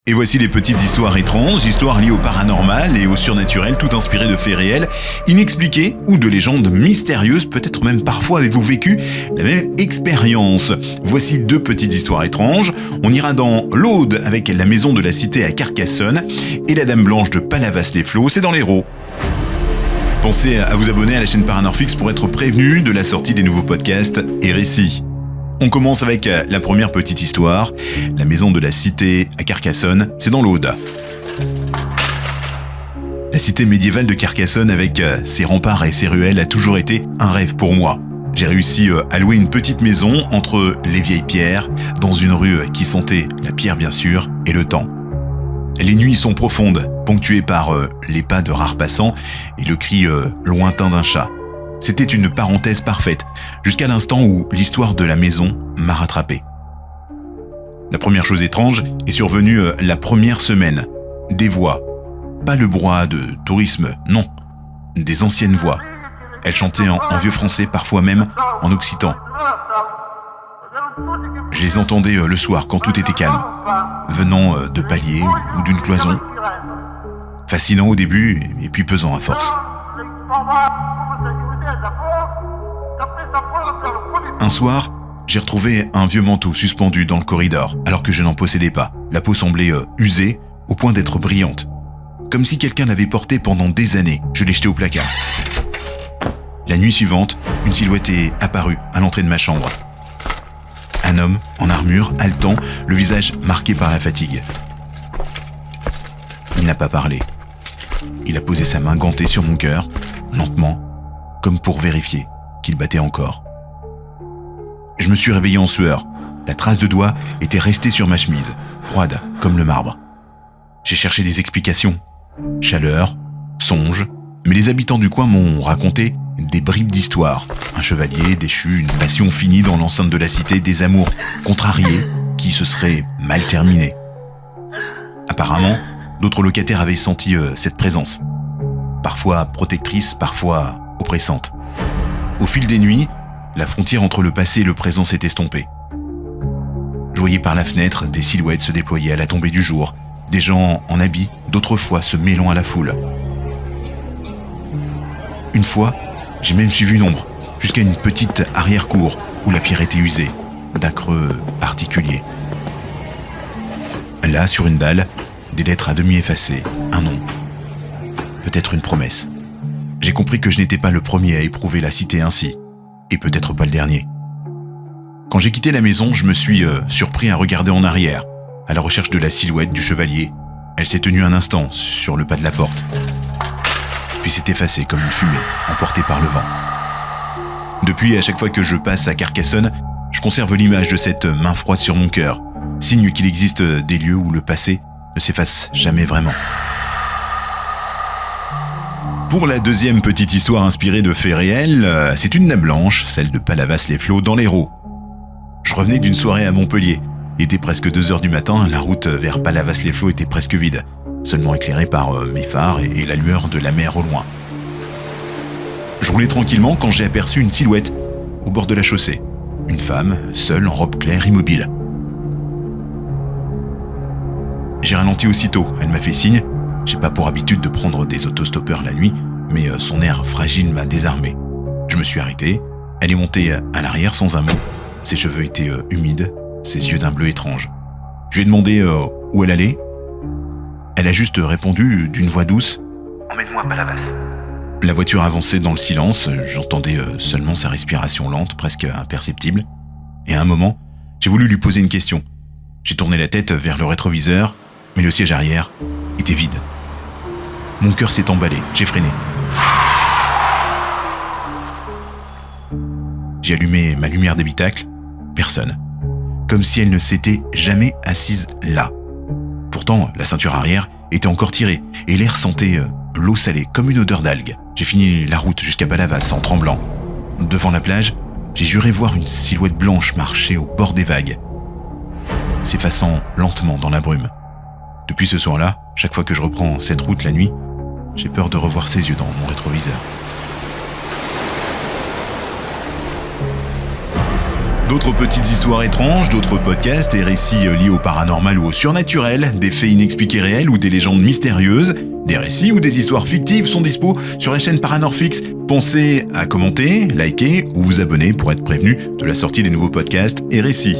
Et voici les petites histoires étranges, histoires liées au paranormal et au surnaturel, tout inspirées de faits réels, inexpliqués ou de légendes mystérieuses. Peut-être même parfois avez-vous vécu la même expérience. Voici 2 petites histoires étranges. On ira dans l'Aude avec la maison de la cité à Carcassonne et la Dame Blanche de Palavas-les-Flots, c'est dans l'Hérault. Pensez à vous abonner à la chaîne Paranorfix pour être prévenu de la sortie des nouveaux podcasts et récits. On commence avec la première petite histoire. La maison de la cité à Carcassonne, c'est dans l'Aude. La cité médiévale de Carcassonne avec ses remparts et ses ruelles a toujours été un rêve pour moi. J'ai réussi à louer une petite maison entre les vieilles pierres, dans une rue qui sentait la pierre bien sûr, et le temps. Les nuits sont profondes, ponctuées par les pas de rares passants et le cri lointain d'un chat. C'était une parenthèse parfaite, jusqu'à l'instant où l'histoire de la maison m'a rattrapé. La première chose étrange est survenue la première semaine. Des voix. Pas le brouhaha de tourisme, non. Des anciennes voix. Elles chantaient en vieux français, parfois même en occitan. Je les entendais le soir quand tout était calme, venant de paliers ou d'une cloison. Fascinant au début et puis pesant à force. Un soir, j'ai retrouvé un vieux manteau suspendu dans le corridor, alors que je n'en possédais pas. La peau semblait usée, au point d'être brillante. Comme si quelqu'un l'avait porté pendant des années. Je l'ai jeté au placard. La nuit suivante, une silhouette est apparue à l'entrée de ma chambre. Un homme, en armure, haletant, le visage marqué par la fatigue. Il n'a pas parlé. Il a posé sa main gantée sur mon cœur, lentement, comme pour vérifier qu'il battait encore. Je me suis réveillé en sueur. La trace de doigt était restée sur ma chemise, froide comme le marbre. J'ai cherché des explications. Chaleur, songe, mais les habitants du coin m'ont raconté des bribes d'histoire. Un chevalier déchu, une passion finie dans l'enceinte de la cité, des amours contrariés qui se seraient mal terminés. Apparemment, d'autres locataires avaient senti cette présence. Parfois protectrice, parfois oppressante. Au fil des nuits, la frontière entre le passé et le présent s'est estompée. Je voyais par la fenêtre des silhouettes se déployer à la tombée du jour, des gens en habits, d'autrefois se mêlant à la foule. Une fois, j'ai même suivi une ombre, jusqu'à une petite arrière-cour où la pierre était usée, d'un creux particulier. Là, sur une dalle, des lettres à demi effacées, un nom. Peut-être une promesse. J'ai compris que je n'étais pas le premier à éprouver la cité ainsi, et peut-être pas le dernier. Quand j'ai quitté la maison, je me suis surpris à regarder en arrière, à la recherche de la silhouette du chevalier. Elle s'est tenue un instant sur le pas de la porte, puis s'est effacée comme une fumée, emportée par le vent. Depuis, à chaque fois que je passe à Carcassonne, je conserve l'image de cette main froide sur mon cœur, signe qu'il existe des lieux où le passé ne s'efface jamais vraiment. Pour la deuxième petite histoire inspirée de faits réels, c'est une Dame Blanche, celle de Palavas-les-Flots dans l'Hérault. Je revenais d'une soirée à Montpellier. Il était presque 2h du matin, la route vers Palavas-les-Flots était presque vide, seulement éclairée par mes phares et la lueur de la mer au loin. Je roulais tranquillement quand j'ai aperçu une silhouette au bord de la chaussée. Une femme, seule, en robe claire, immobile. J'ai ralenti aussitôt, elle m'a fait signe. J'ai pas pour habitude de prendre des autostoppeurs la nuit, mais son air fragile m'a désarmé. Je me suis arrêté, elle est montée à l'arrière sans un mot. Ses cheveux étaient humides, ses yeux d'un bleu étrange. Je lui ai demandé où elle allait. Elle a juste répondu d'une voix douce « Emmène-moi à Palavas ». La voiture avançait dans le silence, j'entendais seulement sa respiration lente, presque imperceptible. Et à un moment, j'ai voulu lui poser une question. J'ai tourné la tête vers le rétroviseur, mais le siège arrière était vide. Mon cœur s'est emballé, j'ai freiné. J'ai allumé ma lumière d'habitacle, personne. Comme si elle ne s'était jamais assise là. Pourtant, la ceinture arrière était encore tirée et l'air sentait l'eau salée comme une odeur d'algue. J'ai fini la route jusqu'à Palavas en tremblant. Devant la plage, j'ai juré voir une silhouette blanche marcher au bord des vagues, s'effaçant lentement dans la brume. Depuis ce soir-là, chaque fois que je reprends cette route la nuit, j'ai peur de revoir ses yeux dans mon rétroviseur. D'autres petites histoires étranges, d'autres podcasts et récits liés au paranormal ou au surnaturel, des faits inexpliqués réels ou des légendes mystérieuses, des récits ou des histoires fictives sont dispo sur la chaîne Paranorfix. Pensez à commenter, liker ou vous abonner pour être prévenu de la sortie des nouveaux podcasts et récits.